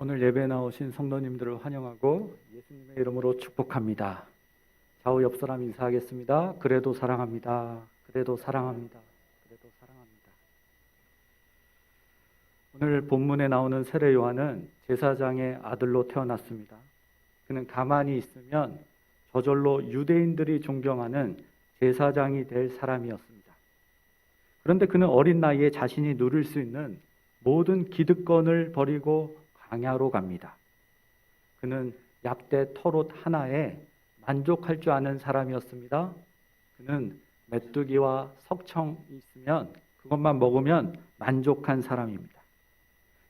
오늘 예배에 나오신 성도님들을 환영하고 예수님의 이름으로 축복합니다. 좌우 옆 사람 인사하겠습니다. 그래도 사랑합니다. 그래도 사랑합니다. 그래도 사랑합니다. 오늘 본문에 나오는 세례 요한은 제사장의 아들로 태어났습니다. 그는 가만히 있으면 저절로 유대인들이 존경하는 제사장이 될 사람이었습니다. 그런데 그는 어린 나이에 자신이 누릴 수 있는 모든 기득권을 버리고 광야로 갑니다. 그는 얍대 털옷 하나에 만족할 줄 아는 사람이었습니다. 그는 메뚜기와 석청이 있으면 그것만 먹으면 만족한 사람입니다.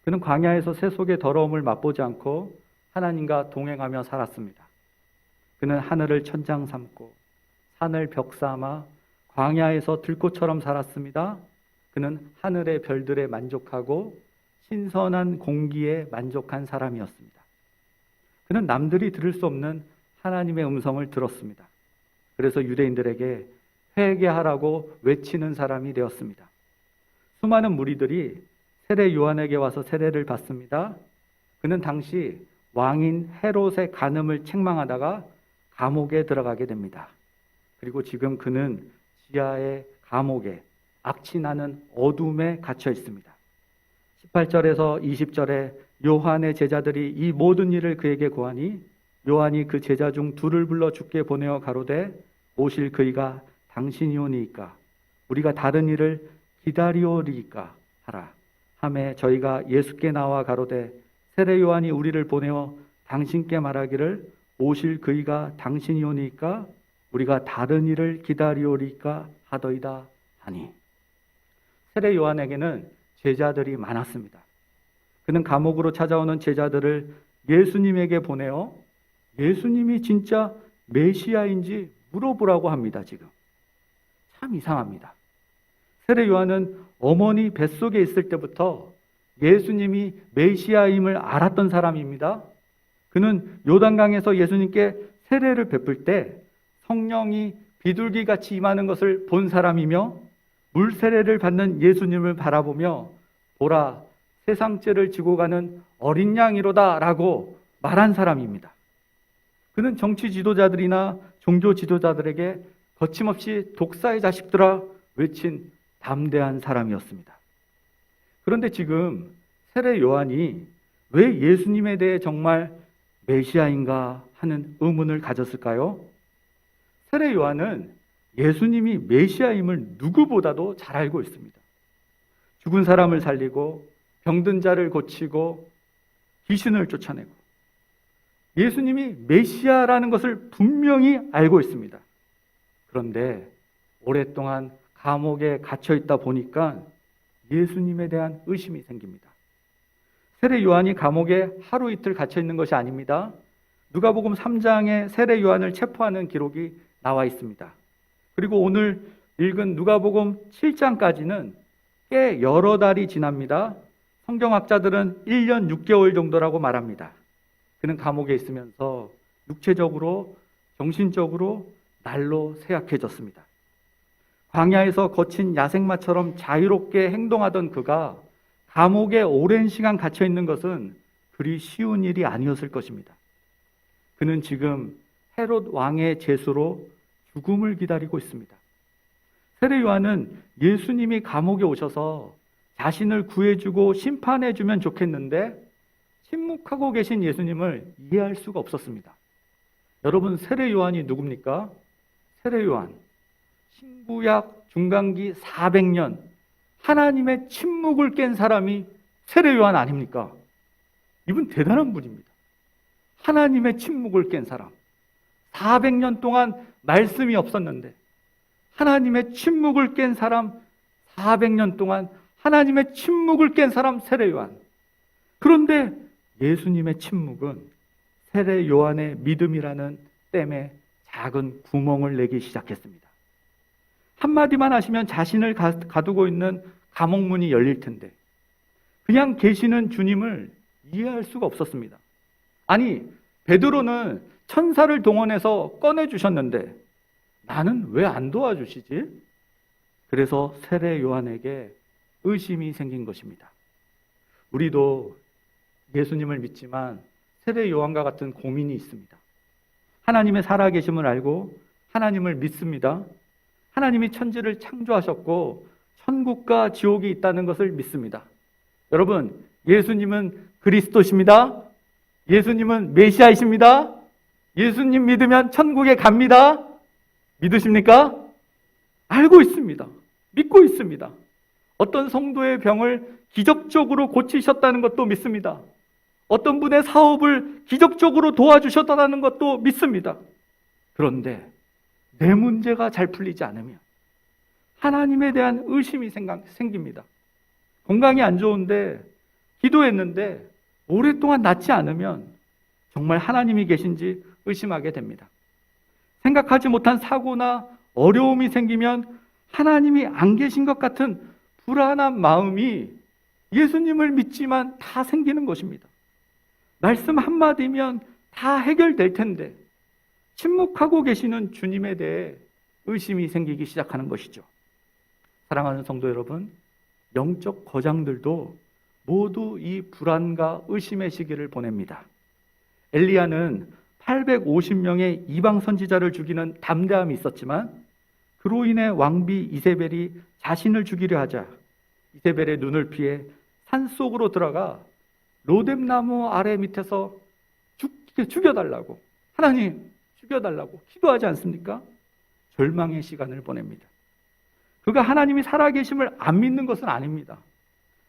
그는 광야에서 세속의 더러움을 맛보지 않고 하나님과 동행하며 살았습니다. 그는 하늘을 천장 삼고 산을 벽 삼아 광야에서 들꽃처럼 살았습니다. 그는 하늘의 별들에 만족하고 신선한 공기에 만족한 사람이었습니다. 그는 남들이 들을 수 없는 하나님의 음성을 들었습니다. 그래서 유대인들에게 회개하라고 외치는 사람이 되었습니다. 수많은 무리들이 세례 요한에게 와서 세례를 받습니다. 그는 당시 왕인 헤롯의 간음을 책망하다가 감옥에 들어가게 됩니다. 그리고 지금 그는 지하의 감옥에 악취나는 어둠에 갇혀 있습니다. 18절에서 20절에 요한의 제자들이 이 모든 일을 그에게 고하니 요한이 그 제자 중 둘을 불러 주께 보내어 가로되 오실 그이가 당신이오니이까 우리가 다른 일을 기다리오리이까 하라 하매 저희가 예수께 나와 가로되 세례 요한이 우리를 보내어 당신께 말하기를 오실 그이가 당신이오니이까 우리가 다른 일을 기다리오리이까 하더이다 하니. 세례 요한에게는 제자들이 많았습니다. 그는 감옥으로 찾아오는 제자들을 예수님에게 보내어 예수님이 진짜 메시아인지 물어보라고 합니다. 지금 참 이상합니다. 세례 요한은 어머니 뱃속에 있을 때부터 예수님이 메시아임을 알았던 사람입니다. 그는 요단강에서 예수님께 세례를 베풀 때 성령이 비둘기같이 임하는 것을 본 사람이며 물세례를 받는 예수님을 바라보며 보라 세상 죄를 지고 가는 어린 양이로다 라고 말한 사람입니다. 그는 정치 지도자들이나 종교 지도자들에게 거침없이 독사의 자식들아 외친 담대한 사람이었습니다. 그런데 지금 세례 요한이 왜 예수님에 대해 정말 메시아인가 하는 의문을 가졌을까요? 세례 요한은 예수님이 메시아임을 누구보다도 잘 알고 있습니다. 죽은 사람을 살리고 병든 자를 고치고 귀신을 쫓아내고 예수님이 메시아라는 것을 분명히 알고 있습니다. 그런데 오랫동안 감옥에 갇혀 있다 보니까 예수님에 대한 의심이 생깁니다. 세례 요한이 감옥에 하루 이틀 갇혀 있는 것이 아닙니다. 누가복음 3장에 세례 요한을 체포하는 기록이 나와 있습니다. 그리고 오늘 읽은 누가복음 7장까지는 꽤 여러 달이 지납니다. 성경학자들은 1년 6개월 정도라고 말합니다. 그는 감옥에 있으면서 육체적으로, 정신적으로 날로 쇠약해졌습니다. 광야에서 거친 야생마처럼 자유롭게 행동하던 그가 감옥에 오랜 시간 갇혀 있는 것은 그리 쉬운 일이 아니었을 것입니다. 그는 지금 헤롯 왕의 제수로 죽음을 기다리고 있습니다. 세례 요한은 예수님이 감옥에 오셔서 자신을 구해주고 심판해주면 좋겠는데 침묵하고 계신 예수님을 이해할 수가 없었습니다. 여러분, 세례 요한이 누굽니까? 세례 요한, 신구약 중간기 400년 하나님의 침묵을 깬 사람이 세례 요한 아닙니까? 이분 대단한 분입니다. 하나님의 침묵을 깬 사람. 400년 동안 말씀이 없었는데 하나님의 침묵을 깬 사람, 400년 동안 하나님의 침묵을 깬 사람 세례 요한. 그런데 예수님의 침묵은 세례 요한의 믿음이라는 댐에 작은 구멍을 내기 시작했습니다. 한마디만 하시면 자신을 가두고 있는 감옥문이 열릴 텐데 그냥 계시는 주님을 이해할 수가 없었습니다. 아니, 베드로는 천사를 동원해서 꺼내주셨는데 나는 왜 안 도와주시지? 그래서 세례 요한에게 의심이 생긴 것입니다. 우리도 예수님을 믿지만 세례 요한과 같은 고민이 있습니다. 하나님의 살아계심을 알고 하나님을 믿습니다. 하나님이 천지를 창조하셨고 천국과 지옥이 있다는 것을 믿습니다. 여러분, 예수님은 그리스도십니다. 예수님은 메시아이십니다. 예수님 믿으면 천국에 갑니다. 믿으십니까? 알고 있습니다. 믿고 있습니다. 어떤 성도의 병을 기적적으로 고치셨다는 것도 믿습니다. 어떤 분의 사업을 기적적으로 도와주셨다는 것도 믿습니다. 그런데 내 문제가 잘 풀리지 않으면 하나님에 대한 의심이 생깁니다. 건강이 안 좋은데 기도했는데 오랫동안 낫지 않으면 정말 하나님이 계신지 의심하게 됩니다. 생각하지 못한 사고나 어려움이 생기면 하나님이 안 계신 것 같은 불안한 마음이 예수님을 믿지만 다 생기는 것입니다. 말씀 한마디면 다 해결될 텐데 침묵하고 계시는 주님에 대해 의심이 생기기 시작하는 것이죠. 사랑하는 성도 여러분, 영적 거장들도 모두 이 불안과 의심의 시기를 보냅니다. 엘리야는 850명의 이방 선지자를 죽이는 담대함이 있었지만 그로 인해 왕비 이세벨이 자신을 죽이려 하자 이세벨의 눈을 피해 산속으로 들어가 로뎀나무 아래 밑에서 죽여달라고, 하나님 죽여달라고 기도하지 않습니까? 절망의 시간을 보냅니다. 그가 하나님이 살아계심을 안 믿는 것은 아닙니다.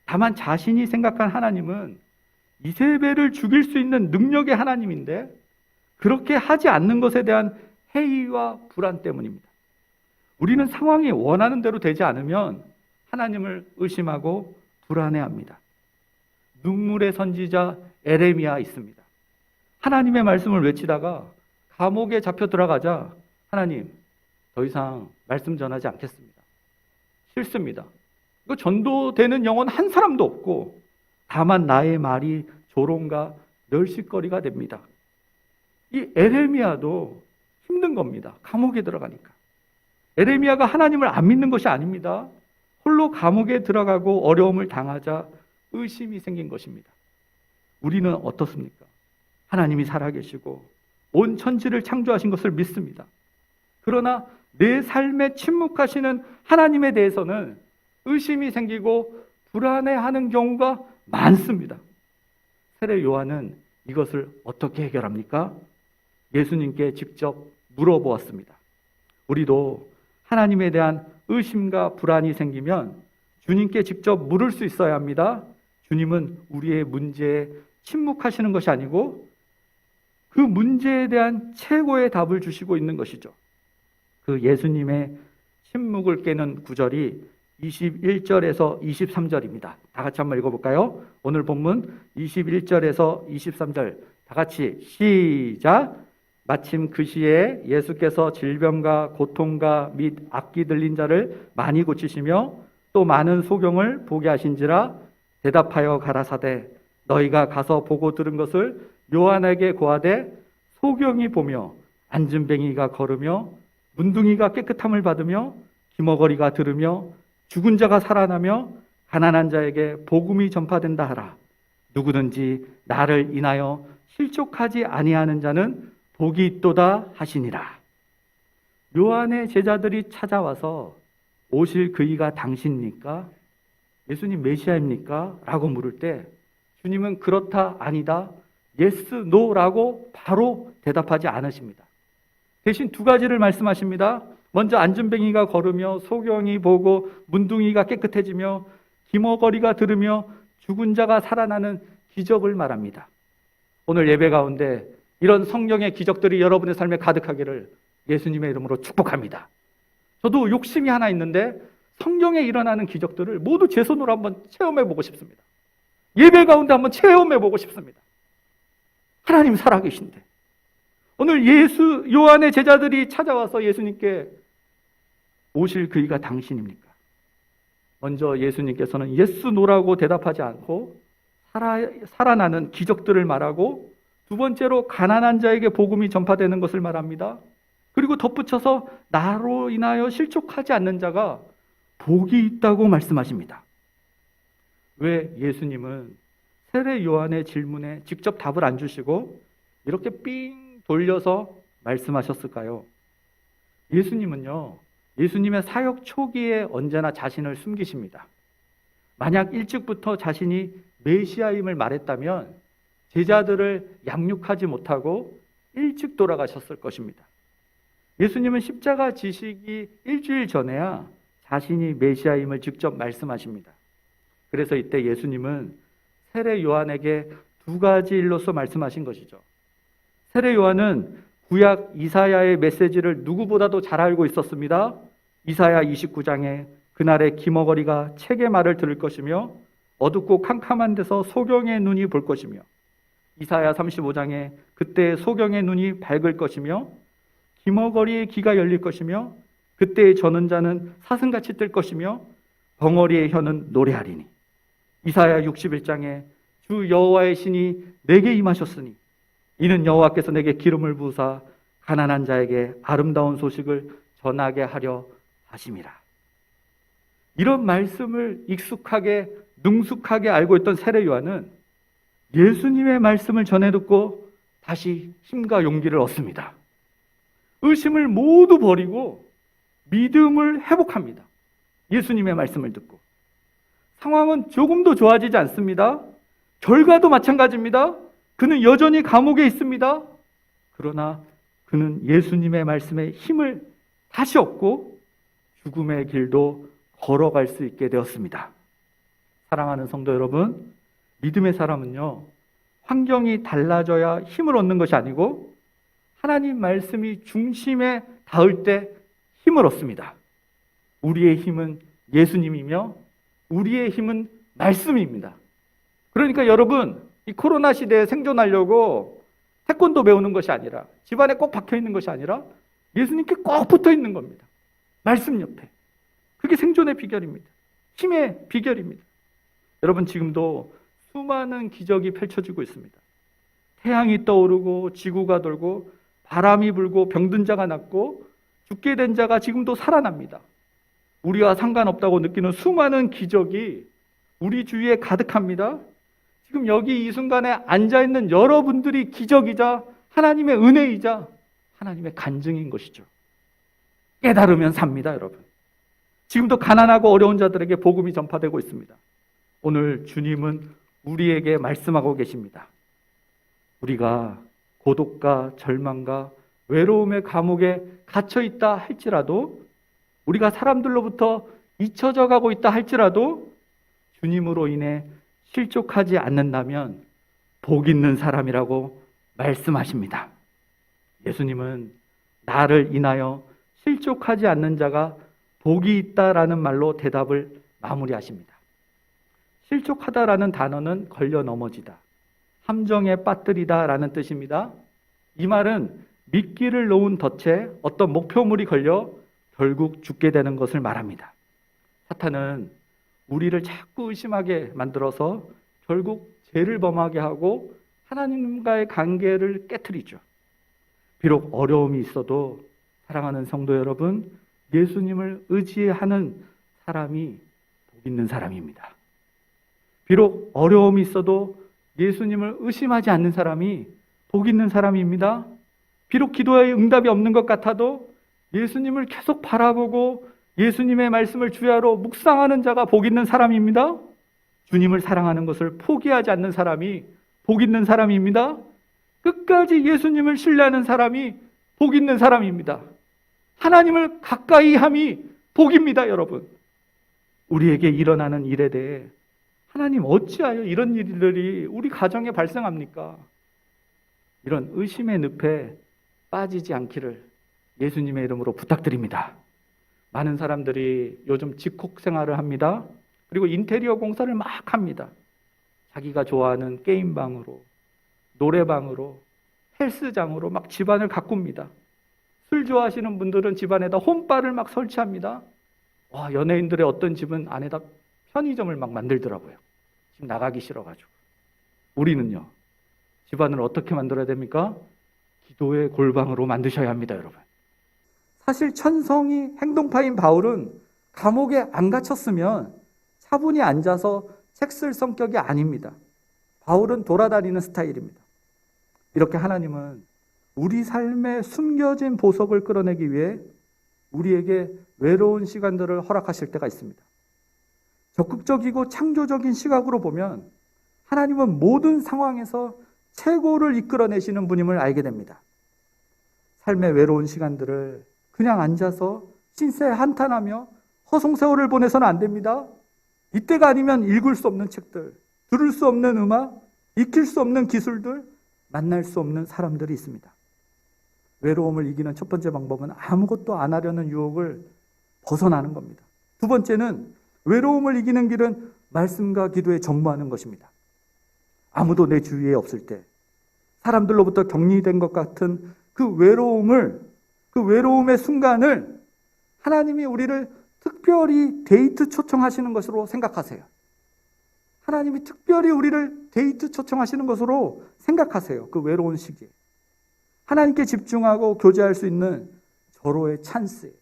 다만 자신이 생각한 하나님은 이세벨을 죽일 수 있는 능력의 하나님인데 그렇게 하지 않는 것에 대한 회의와 불안 때문입니다. 우리는 상황이 원하는 대로 되지 않으면 하나님을 의심하고 불안해합니다. 눈물의 선지자 에레미야 있습니다. 하나님의 말씀을 외치다가 감옥에 잡혀 들어가자 하나님, 더 이상 말씀 전하지 않겠습니다. 싫습니다. 이거 전도되는 영혼 한 사람도 없고 다만 나의 말이 조롱과 멸시거리가 됩니다. 이 에레미야도 힘든 겁니다. 감옥에 들어가니까. 에레미야가 하나님을 안 믿는 것이 아닙니다. 홀로 감옥에 들어가고 어려움을 당하자 의심이 생긴 것입니다. 우리는 어떻습니까? 하나님이 살아계시고 온 천지를 창조하신 것을 믿습니다. 그러나 내 삶에 침묵하시는 하나님에 대해서는 의심이 생기고 불안해하는 경우가 많습니다. 세례 요한은 이것을 어떻게 해결합니까? 예수님께 직접 물어보았습니다. 우리도 하나님에 대한 의심과 불안이 생기면 주님께 직접 물을 수 있어야 합니다. 주님은 우리의 문제에 침묵하시는 것이 아니고 그 문제에 대한 최고의 답을 주시고 있는 것이죠. 그 예수님의 침묵을 깨는 구절이 21절에서 23절입니다. 다 같이 한번 읽어볼까요? 오늘 본문 21절에서 23절 다 같이 시작! 마침 그 시에 예수께서 질병과 고통과 및 악기 들린 자를 많이 고치시며 또 많은 소경을 보게 하신지라 대답하여 가라사대 너희가 가서 보고 들은 것을 요한에게 고하되 소경이 보며 안진뱅이가 걸으며 문둥이가 깨끗함을 받으며 기머거리가 들으며 죽은 자가 살아나며 가난한 자에게 복음이 전파된다 하라. 누구든지 나를 인하여 실족하지 아니하는 자는 복이 있도다 하시니라. 요한의 제자들이 찾아와서 오실 그이가 당신입니까? 예수님 메시아입니까? 라고 물을 때 주님은 그렇다 아니다 yes, no 라고 바로 대답하지 않으십니다. 대신 두 가지를 말씀하십니다. 먼저 안진뱅이가 걸으며 소경이 보고 문둥이가 깨끗해지며 기머거리가 들으며 죽은 자가 살아나는 기적을 말합니다. 오늘 예배 가운데 이런 성령의 기적들이 여러분의 삶에 가득하기를 예수님의 이름으로 축복합니다. 저도 욕심이 하나 있는데 성경에 일어나는 기적들을 모두 제 손으로 한번 체험해보고 싶습니다. 예배 가운데 한번 체험해보고 싶습니다. 하나님 살아계신데 오늘 요한의 제자들이 찾아와서 예수님께 오실 그이가 당신입니까? 먼저 예수님께서는 예스 노라고 대답하지 않고 살아나는 기적들을 말하고 두 번째로 가난한 자에게 복음이 전파되는 것을 말합니다. 그리고 덧붙여서 나로 인하여 실족하지 않는 자가 복이 있다고 말씀하십니다. 왜 예수님은 세례 요한의 질문에 직접 답을 안 주시고 이렇게 삥 돌려서 말씀하셨을까요? 예수님은요, 예수님의 사역 초기에 언제나 자신을 숨기십니다. 만약 일찍부터 자신이 메시아임을 말했다면 제자들을 양육하지 못하고 일찍 돌아가셨을 것입니다. 예수님은 십자가 지시기 일주일 전에야 자신이 메시아임을 직접 말씀하십니다. 그래서 이때 예수님은 세례 요한에게 두 가지 일로서 말씀하신 것이죠. 세례 요한은 구약 이사야의 메시지를 누구보다도 잘 알고 있었습니다. 이사야 29장에 그날의 기머거리가 책의 말을 들을 것이며 어둡고 캄캄한 데서 소경의 눈이 볼 것이며 이사야 35장에 그때 소경의 눈이 밝을 것이며 기머거리의 귀가 열릴 것이며 그때의 저는 자는 사슴같이 뜰 것이며 벙어리의 혀는 노래하리니 이사야 61장에 주 여호와의 신이 내게 임하셨으니 이는 여호와께서 내게 기름을 부으사 가난한 자에게 아름다운 소식을 전하게 하려 하심이라. 이런 말씀을 익숙하게 능숙하게 알고 있던 세례 요한은 예수님의 말씀을 전해 듣고 다시 힘과 용기를 얻습니다. 의심을 모두 버리고 믿음을 회복합니다. 예수님의 말씀을 듣고. 상황은 조금도 좋아지지 않습니다. 결과도 마찬가지입니다. 그는 여전히 감옥에 있습니다. 그러나 그는 예수님의 말씀에 힘을 다시 얻고 죽음의 길도 걸어갈 수 있게 되었습니다. 사랑하는 성도 여러분, 믿음의 사람은요, 환경이 달라져야 힘을 얻는 것이 아니고 하나님 말씀이 중심에 닿을 때 힘을 얻습니다. 우리의 힘은 예수님이며 우리의 힘은 말씀입니다. 그러니까 여러분, 이 코로나 시대에 생존하려고 태권도 배우는 것이 아니라 집안에 꼭 박혀 있는 것이 아니라 예수님께 꼭 붙어 있는 겁니다. 말씀 옆에. 그게 생존의 비결입니다. 힘의 비결입니다. 여러분, 지금도 수많은 기적이 펼쳐지고 있습니다. 태양이 떠오르고 지구가 돌고 바람이 불고 병든 자가 낫고 죽게 된 자가 지금도 살아납니다. 우리와 상관없다고 느끼는 수많은 기적이 우리 주위에 가득합니다. 지금 여기 이 순간에 앉아있는 여러분들이 기적이자 하나님의 은혜이자 하나님의 간증인 것이죠. 깨달으면 삽니다, 여러분. 지금도 가난하고 어려운 자들에게 복음이 전파되고 있습니다. 오늘 주님은 우리에게 말씀하고 계십니다. 우리가 고독과 절망과 외로움의 감옥에 갇혀 있다 할지라도, 우리가 사람들로부터 잊혀져 가고 있다 할지라도 주님으로 인해 실족하지 않는다면 복 있는 사람이라고 말씀하십니다. 예수님은 나를 인하여 실족하지 않는 자가 복이 있다라는 말로 대답을 마무리하십니다. 실족하다라는 단어는 걸려 넘어지다, 함정에 빠뜨리다라는 뜻입니다. 이 말은 미끼를 놓은 덫에 어떤 목표물이 걸려 결국 죽게 되는 것을 말합니다. 사탄은 우리를 자꾸 의심하게 만들어서 결국 죄를 범하게 하고 하나님과의 관계를 깨트리죠. 비록 어려움이 있어도 사랑하는 성도 여러분, 예수님을 의지하는 사람이 복 있는 사람입니다. 비록 어려움이 있어도 예수님을 의심하지 않는 사람이 복 있는 사람입니다. 비록 기도에 응답이 없는 것 같아도 예수님을 계속 바라보고 예수님의 말씀을 주야로 묵상하는 자가 복 있는 사람입니다. 주님을 사랑하는 것을 포기하지 않는 사람이 복 있는 사람입니다. 끝까지 예수님을 신뢰하는 사람이 복 있는 사람입니다. 하나님을 가까이 함이 복입니다, 여러분. 우리에게 일어나는 일에 대해 하나님 어찌하여 이런 일들이 우리 가정에 발생합니까? 이런 의심의 늪에 빠지지 않기를 예수님의 이름으로 부탁드립니다. 많은 사람들이 요즘 집콕 생활을 합니다. 그리고 인테리어 공사를 막 합니다. 자기가 좋아하는 게임방으로, 노래방으로, 헬스장으로 막 집안을 가꿉니다. 술 좋아하시는 분들은 집안에다 홈바를 막 설치합니다. 와, 연예인들의 어떤 집은 안에다 편의점을 막 만들더라고요. 지금 나가기 싫어가지고. 우리는요, 집안을 어떻게 만들어야 됩니까? 기도의 골방으로 만드셔야 합니다, 여러분. 사실 천성이 행동파인 바울은 감옥에 안 갇혔으면 차분히 앉아서 책 쓸 성격이 아닙니다. 바울은 돌아다니는 스타일입니다. 이렇게 하나님은 우리 삶에 숨겨진 보석을 끌어내기 위해 우리에게 외로운 시간들을 허락하실 때가 있습니다. 적극적이고 창조적인 시각으로 보면 하나님은 모든 상황에서 최고를 이끌어내시는 분임을 알게 됩니다. 삶의 외로운 시간들을 그냥 앉아서 신세 한탄하며 허송세월을 보내서는 안 됩니다. 이때가 아니면 읽을 수 없는 책들, 들을 수 없는 음악, 익힐 수 없는 기술들, 만날 수 없는 사람들이 있습니다. 외로움을 이기는 첫 번째 방법은 아무것도 안 하려는 유혹을 벗어나는 겁니다. 두 번째는 외로움을 이기는 길은 말씀과 기도에 전무하는 것입니다. 아무도 내 주위에 없을 때 사람들로부터 격리된 것 같은 그 외로움의 순간을 하나님이 우리를 특별히 데이트 초청하시는 것으로 생각하세요. 하나님이 특별히 우리를 데이트 초청하시는 것으로 생각하세요. 그 외로운 시기에. 하나님께 집중하고 교제할 수 있는 절호의 찬스.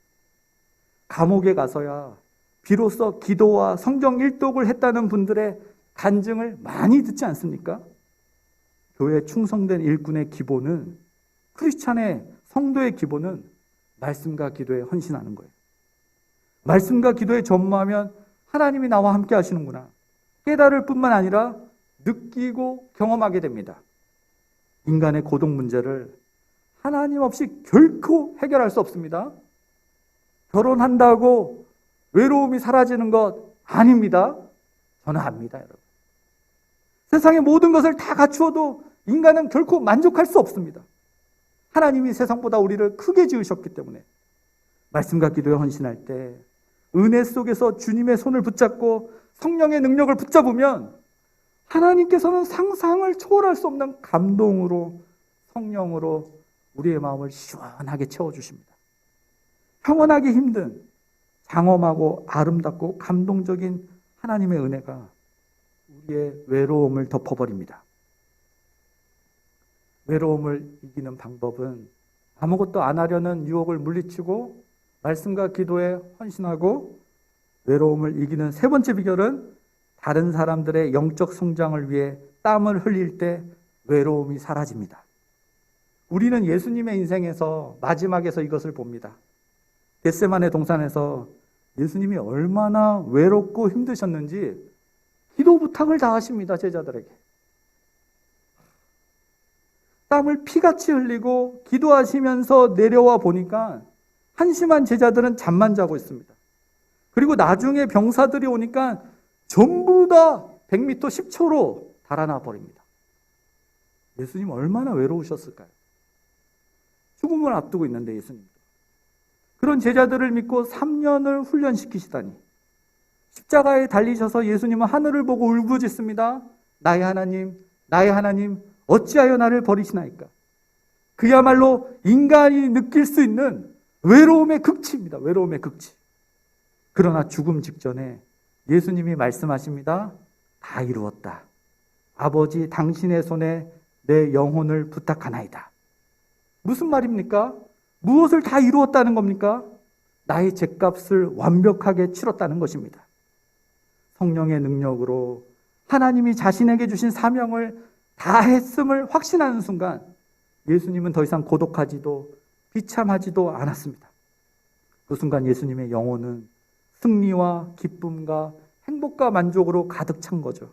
감옥에 가서야 비로소 기도와 성경 일독을 했다는 분들의 간증을 많이 듣지 않습니까? 교회에 충성된 일꾼의 기본은, 크리스찬의 성도의 기본은 말씀과 기도에 헌신하는 거예요. 말씀과 기도에 전무하면 하나님이 나와 함께 하시는구나 깨달을 뿐만 아니라 느끼고 경험하게 됩니다. 인간의 고독 문제를 하나님 없이 결코 해결할 수 없습니다. 결혼한다고 외로움이 사라지는 것 아닙니다. 저는 압니다, 여러분. 세상의 모든 것을 다 갖추어도 인간은 결코 만족할 수 없습니다. 하나님이 세상보다 우리를 크게 지으셨기 때문에 말씀과 기도에 헌신할 때 은혜 속에서 주님의 손을 붙잡고 성령의 능력을 붙잡으면 하나님께서는 상상을 초월할 수 없는 감동으로, 성령으로 우리의 마음을 시원하게 채워주십니다. 평온하기 힘든 장엄하고 아름답고 감동적인 하나님의 은혜가 우리의 외로움을 덮어버립니다. 외로움을 이기는 방법은 아무것도 안 하려는 유혹을 물리치고 말씀과 기도에 헌신하고, 외로움을 이기는 세 번째 비결은 다른 사람들의 영적 성장을 위해 땀을 흘릴 때 외로움이 사라집니다. 우리는 예수님의 인생에서 마지막에서 이것을 봅니다. 겟세마네 동산에서 예수님이 얼마나 외롭고 힘드셨는지 기도 부탁을 다 하십니다, 제자들에게. 땀을 피같이 흘리고 기도하시면서 내려와 보니까 한심한 제자들은 잠만 자고 있습니다. 그리고 나중에 병사들이 오니까 전부 다 100m 10초로 달아나 버립니다. 예수님 얼마나 외로우셨을까요? 죽음을 앞두고 있는데 예수님도. 그런 제자들을 믿고 3년을 훈련시키시다니. 십자가에 달리셔서 예수님은 하늘을 보고 울부짖습니다. 나의 하나님, 나의 하나님, 어찌하여 나를 버리시나이까? 그야말로 인간이 느낄 수 있는 외로움의 극치입니다. 외로움의 극치. 그러나 죽음 직전에 예수님이 말씀하십니다. 다 이루었다. 아버지 당신의 손에 내 영혼을 부탁하나이다. 무슨 말입니까? 무엇을 다 이루었다는 겁니까? 나의 죗값을 완벽하게 치렀다는 것입니다. 성령의 능력으로 하나님이 자신에게 주신 사명을 다 했음을 확신하는 순간 예수님은 더 이상 고독하지도 비참하지도 않았습니다. 그 순간 예수님의 영혼은 승리와 기쁨과 행복과 만족으로 가득 찬 거죠.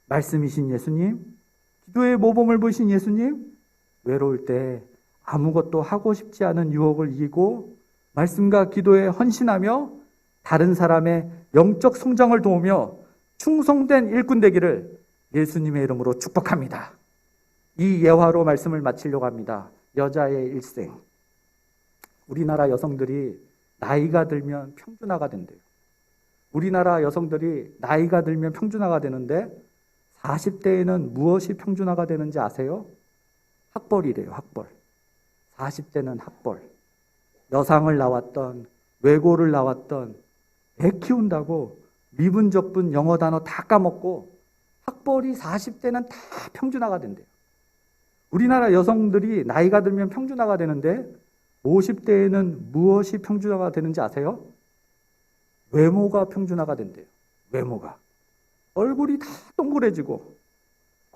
말씀이신 예수님, 기도의 모범을 보이신 예수님, 외로울 때 아무것도 하고 싶지 않은 유혹을 이기고 말씀과 기도에 헌신하며 다른 사람의 영적 성장을 도우며 충성된 일꾼 되기를 예수님의 이름으로 축복합니다. 이 예화로 말씀을 마치려고 합니다. 여자의 일생. 우리나라 여성들이 나이가 들면 평준화가 된대요. 우리나라 여성들이 나이가 들면 평준화가 되는데 40대에는 무엇이 평준화가 되는지 아세요? 학벌이래요. 학벌. 40대는 학벌. 여상을 나왔던, 외고를 나왔던, 애 키운다고 미분적분 영어 단어 다 까먹고 학벌이 40대는 다 평준화가 된대요. 우리나라 여성들이 나이가 들면 평준화가 되는데 50대에는 무엇이 평준화가 되는지 아세요? 외모가 평준화가 된대요. 외모가. 얼굴이 다 동그래지고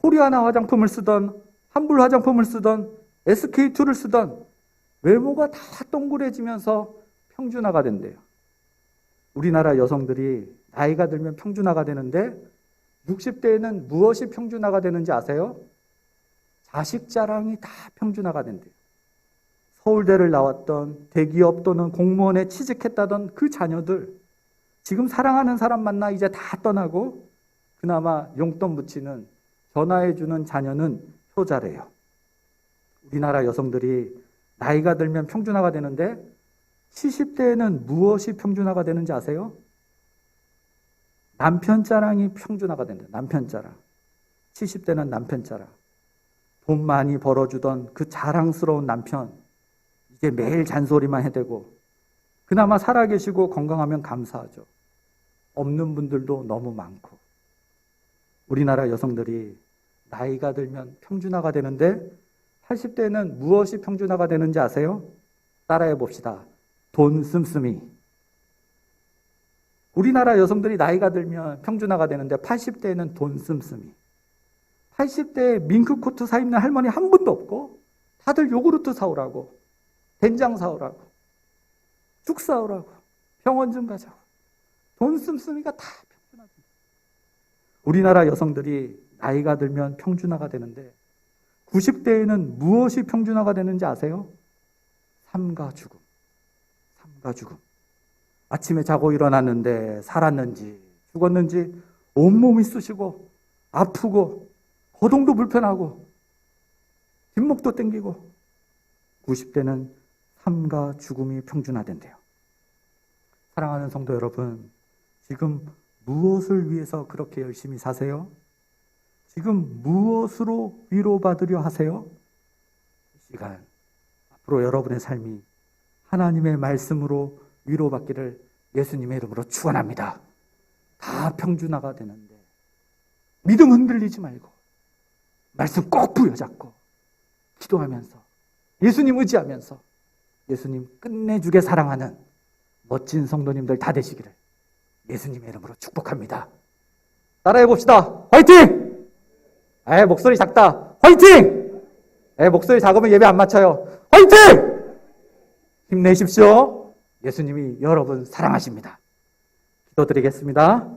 코리아나 화장품을 쓰던, 환불 화장품을 쓰던, SK2를 쓰던 외모가 다 동그래지면서 평준화가 된대요. 우리나라 여성들이 나이가 들면 평준화가 되는데 60대에는 무엇이 평준화가 되는지 아세요? 자식 자랑이 다 평준화가 된대요. 서울대를 나왔던 대기업 또는 공무원에 취직했다던 그 자녀들, 지금 사랑하는 사람 만나 이제 다 떠나고 그나마 용돈 붙이는, 전화해주는 자녀는 효자래요. 우리나라 여성들이 나이가 들면 평준화가 되는데 70대에는 무엇이 평준화가 되는지 아세요? 남편 자랑이 평준화가 된다. 남편 자랑. 70대는 남편 자랑. 돈 많이 벌어주던 그 자랑스러운 남편, 이제 매일 잔소리만 해대고, 그나마 살아계시고 건강하면 감사하죠. 없는 분들도 너무 많고. 우리나라 여성들이 나이가 들면 평준화가 되는데 80대는 무엇이 평준화가 되는지 아세요? 따라해 봅시다. 돈 씀씀이. 우리나라 여성들이 나이가 들면 평준화가 되는데 80대에는 돈 씀씀이. 80대에 밍크코트 사 입는 할머니 한 분도 없고 다들 요구르트 사오라고, 된장 사오라고, 죽 사오라고, 병원 좀 가자고. 돈 씀씀이가 다 평준화됩니다. 우리나라 여성들이 나이가 들면 평준화가 되는데 90대에는 무엇이 평준화가 되는지 아세요? 삶과 죽음. 삶과 죽음. 아침에 자고 일어났는데 살았는지 죽었는지 온몸이 쑤시고 아프고 거동도 불편하고 뒷목도 땡기고, 90대는 삶과 죽음이 평준화된대요. 사랑하는 성도 여러분, 지금 무엇을 위해서 그렇게 열심히 사세요? 지금 무엇으로 위로받으려 하세요? 이 시간 앞으로 여러분의 삶이 하나님의 말씀으로 위로받기를 예수님의 이름으로 축원합니다. 다 평준화가 되는데 믿음 흔들리지 말고 말씀 꼭 부여잡고 기도하면서 예수님 의지하면서 예수님 끝내주게 사랑하는 멋진 성도님들 다 되시기를 예수님의 이름으로 축복합니다. 따라해 봅시다. 화이팅! 목소리 작다. 화이팅! 목소리 작으면 예배 안 맞춰요. 화이팅! 힘내십시오. 예수님이 여러분 사랑하십니다. 기도드리겠습니다.